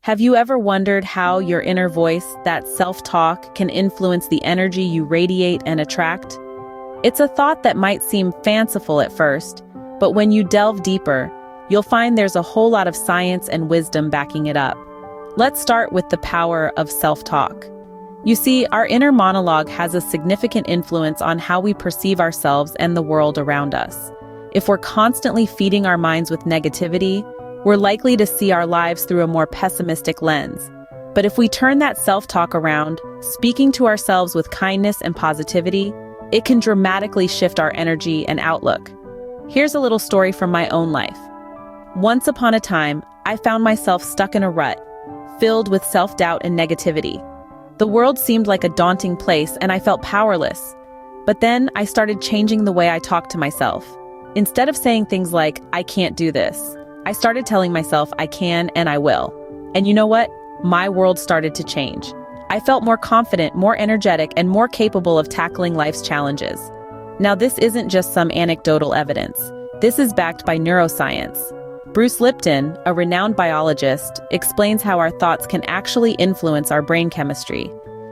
Have you ever wondered how your inner voice, that self-talk, can influence the energy you radiate and attract? It's a thought that might seem fanciful at first, but when you delve deeper, you'll find there's a whole lot of science and wisdom backing it up. Let's start with the power of self-talk. You see, our inner monologue has a significant influence on how we perceive ourselves and the world around us. If we're constantly feeding our minds with negativity, we're likely to see our lives through a more pessimistic lens. But if we turn that self-talk around, speaking to ourselves with kindness and positivity, it can dramatically shift our energy and outlook. Here's a little story from my own life. Once upon a time, I found myself stuck in a rut, filled with self-doubt and negativity. The world seemed like a daunting place and I felt powerless. But then I started changing the way I talked to myself. Instead of saying things like, "I can't do this," I started telling myself I can and I will. And you know what? My world started to change. I felt more confident, more energetic, and more capable of tackling life's challenges. Now, this isn't just some anecdotal evidence. This is backed by neuroscience. Bruce Lipton, a renowned biologist, explains how our thoughts can actually influence our brain chemistry.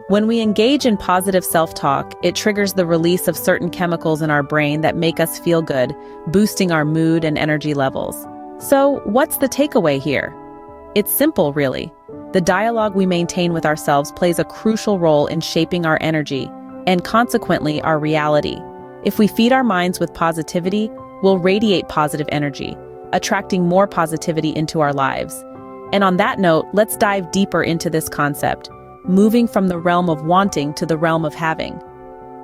When we engage in positive self-talk, it triggers the release of certain chemicals in our brain that make us feel good, boosting our mood and energy levels. So, what's the takeaway here? It's simple, really. The dialogue we maintain with ourselves plays a crucial role in shaping our energy, and consequently our reality. If we feed our minds with positivity, we'll radiate positive energy, attracting more positivity into our lives. And on that note, let's dive deeper into this concept, moving from the realm of wanting to the realm of having.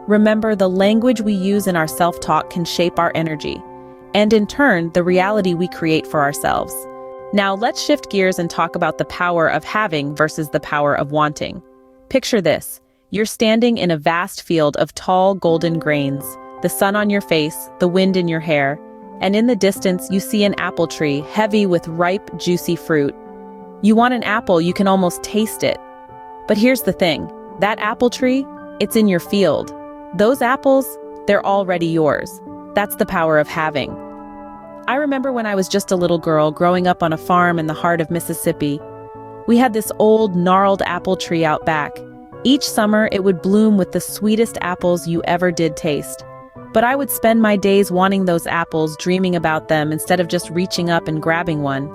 Remember, the language we use in our self-talk can shape our energy, and in turn, the reality we create for ourselves. Now, let's shift gears and talk about the power of having versus the power of wanting. Picture this. You're standing in a vast field of tall, golden grains, the sun on your face, the wind in your hair, and in the distance, you see an apple tree heavy with ripe, juicy fruit. You want an apple, you can almost taste it. But here's the thing. That apple tree, it's in your field. Those apples, they're already yours. That's the power of having. I remember when I was just a little girl growing up on a farm in the heart of Mississippi. We had this old, gnarled apple tree out back. Each summer, it would bloom with the sweetest apples you ever did taste. But I would spend my days wanting those apples, dreaming about them instead of just reaching up and grabbing one.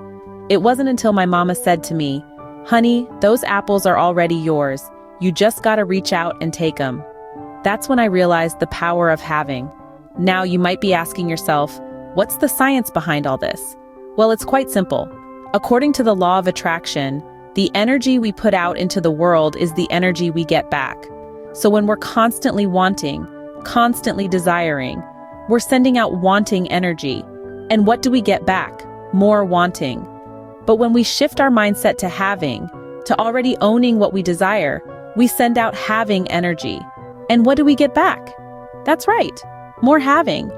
It wasn't until my mama said to me, "Honey, those apples are already yours. You just gotta reach out and take them." That's when I realized the power of having. Now you might be asking yourself, what's the science behind all this? Well, it's quite simple. According to the law of attraction, the energy we put out into the world is the energy we get back. So when we're constantly wanting, constantly desiring, we're sending out wanting energy. And what do we get back? More wanting. But when we shift our mindset to having, to already owning what we desire, we send out having energy. And what do we get back? That's right, more having.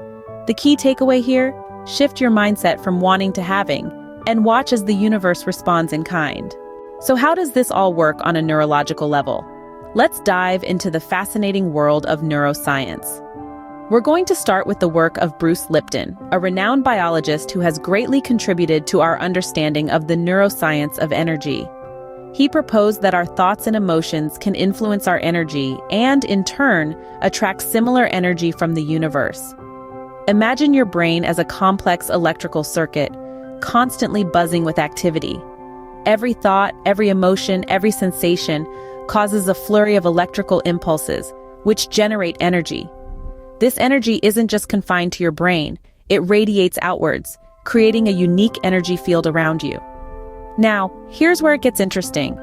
The key takeaway here, shift your mindset from wanting to having, and watch as the universe responds in kind. So how does this all work on a neurological level? Let's dive into the fascinating world of neuroscience. We're going to start with the work of Bruce Lipton, a renowned biologist who has greatly contributed to our understanding of the neuroscience of energy. He proposed that our thoughts and emotions can influence our energy and, in turn, attract similar energy from the universe. Imagine your brain as a complex electrical circuit, constantly buzzing with activity. Every thought, every emotion, every sensation causes a flurry of electrical impulses, which generate energy. This energy isn't just confined to your brain, it radiates outwards, creating a unique energy field around you. Now, here's where it gets interesting.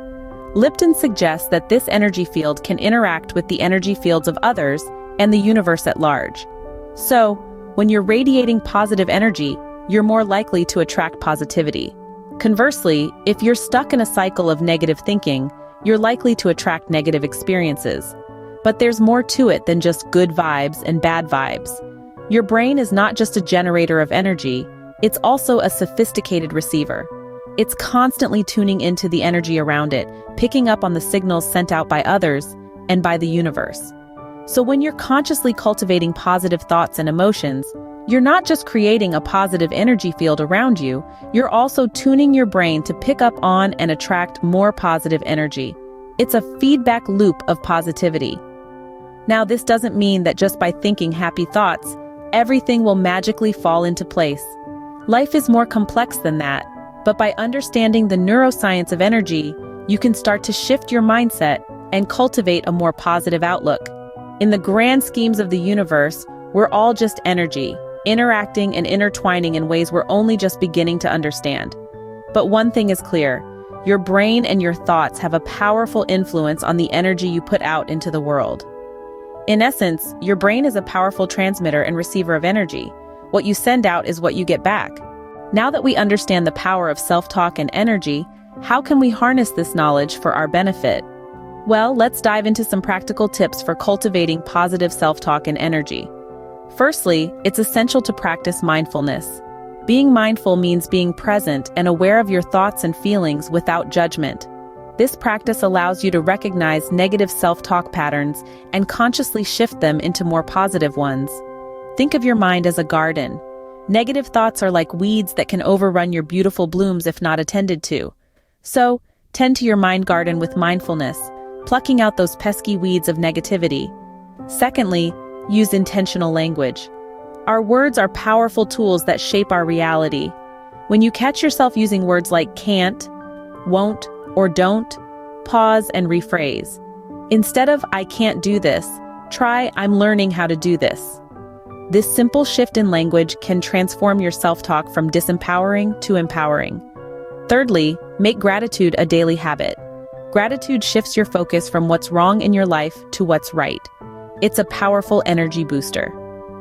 Lipton suggests that this energy field can interact with the energy fields of others and the universe at large. So, when you're radiating positive energy, you're more likely to attract positivity. Conversely, if you're stuck in a cycle of negative thinking, you're likely to attract negative experiences. But there's more to it than just good vibes and bad vibes. Your brain is not just a generator of energy, it's also a sophisticated receiver. It's constantly tuning into the energy around it, picking up on the signals sent out by others and by the universe. So when you're consciously cultivating positive thoughts and emotions, You're not just creating a positive energy field around you, you're also tuning your brain to pick up on and attract more positive energy. It's a feedback loop of positivity. Now, this doesn't mean that just by thinking happy thoughts, everything will magically fall into place. Life is more complex than that, but by understanding the neuroscience of energy, you can start to shift your mindset and cultivate a more positive outlook. In the grand schemes of the universe, we're all just energy, interacting and intertwining in ways we're only just beginning to understand. But one thing is clear, your brain and your thoughts have a powerful influence on the energy you put out into the world. In essence, your brain is a powerful transmitter and receiver of energy. What you send out is what you get back. Now that we understand the power of self-talk and energy, how can we harness this knowledge for our benefit? Well, let's dive into some practical tips for cultivating positive self-talk and energy. Firstly, it's essential to practice mindfulness. Being mindful means being present and aware of your thoughts and feelings without judgment. This practice allows you to recognize negative self-talk patterns and consciously shift them into more positive ones. Think of your mind as a garden. Negative thoughts are like weeds that can overrun your beautiful blooms if not attended to. So, tend to your mind garden with mindfulness, plucking out those pesky weeds of negativity. Secondly, use intentional language. Our words are powerful tools that shape our reality. When you catch yourself using words like can't, won't, or don't, pause and rephrase. Instead of I can't do this, try I'm learning how to do this. This simple shift in language can transform your self-talk from disempowering to empowering. Thirdly, make gratitude a daily habit. Gratitude shifts your focus from what's wrong in your life to what's right. It's a powerful energy booster.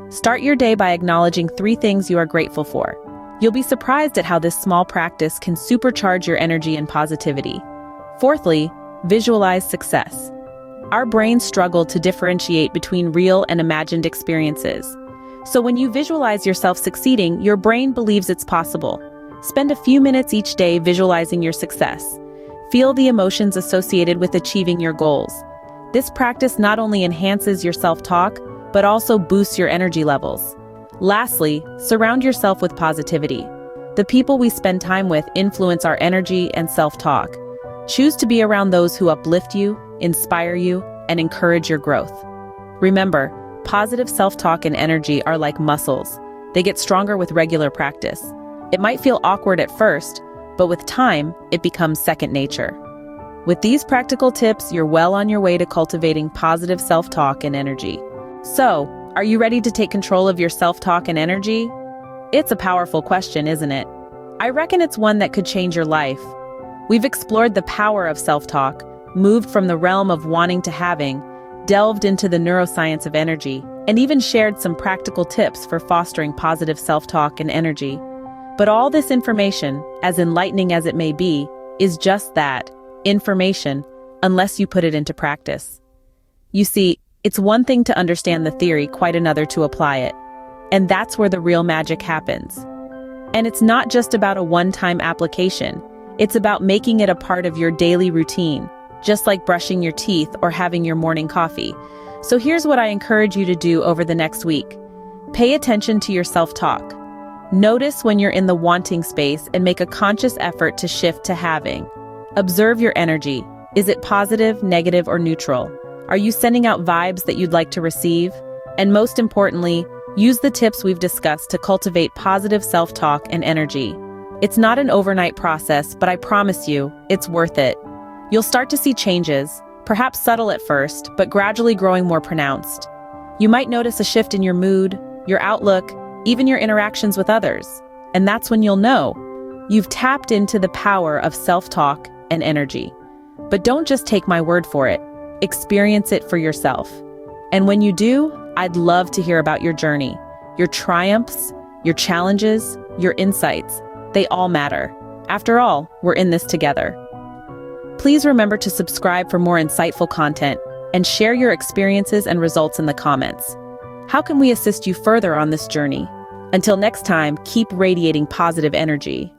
Start your day by acknowledging 3 things you are grateful for. You'll be surprised at how this small practice can supercharge your energy and positivity. Fourthly, visualize success. Our brains struggle to differentiate between real and imagined experiences. So when you visualize yourself succeeding, your brain believes it's possible. Spend a few minutes each day visualizing your success. Feel the emotions associated with achieving your goals. This practice not only enhances your self-talk, but also boosts your energy levels. Lastly, surround yourself with positivity. The people we spend time with influence our energy and self-talk. Choose to be around those who uplift you, inspire you, and encourage your growth. Remember, positive self-talk and energy are like muscles. They get stronger with regular practice. It might feel awkward at first, but with time, it becomes second nature. With these practical tips, you're well on your way to cultivating positive self-talk and energy. So, are you ready to take control of your self-talk and energy? It's a powerful question, isn't it? I reckon it's one that could change your life. We've explored the power of self-talk, moved from the realm of wanting to having, delved into the neuroscience of energy, and even shared some practical tips for fostering positive self-talk and energy. But all this information, as enlightening as it may be, is just that, information, unless you put it into practice. You see, it's one thing to understand the theory, quite another to apply it. And that's where the real magic happens. And it's not just about a one-time application. It's about making it a part of your daily routine, just like brushing your teeth or having your morning coffee. So here's what I encourage you to do over the next week. Pay attention to your self-talk. Notice when you're in the wanting space and make a conscious effort to shift to having. Observe your energy. Is it positive, negative, or neutral? Are you sending out vibes that you'd like to receive? And most importantly, use the tips we've discussed to cultivate positive self-talk and energy. It's not an overnight process, but I promise you, it's worth it. You'll start to see changes, perhaps subtle at first, but gradually growing more pronounced. You might notice a shift in your mood, your outlook, even your interactions with others. And that's when you'll know you've tapped into the power of self-talk and energy. But don't just take my word for it. Experience it for yourself. And when you do, I'd love to hear about your journey, your triumphs, your challenges, your insights. They all matter. After all, we're in this together. Please remember to subscribe for more insightful content and share your experiences and results in the comments. How can we assist you further on this journey? Until next time, keep radiating positive energy.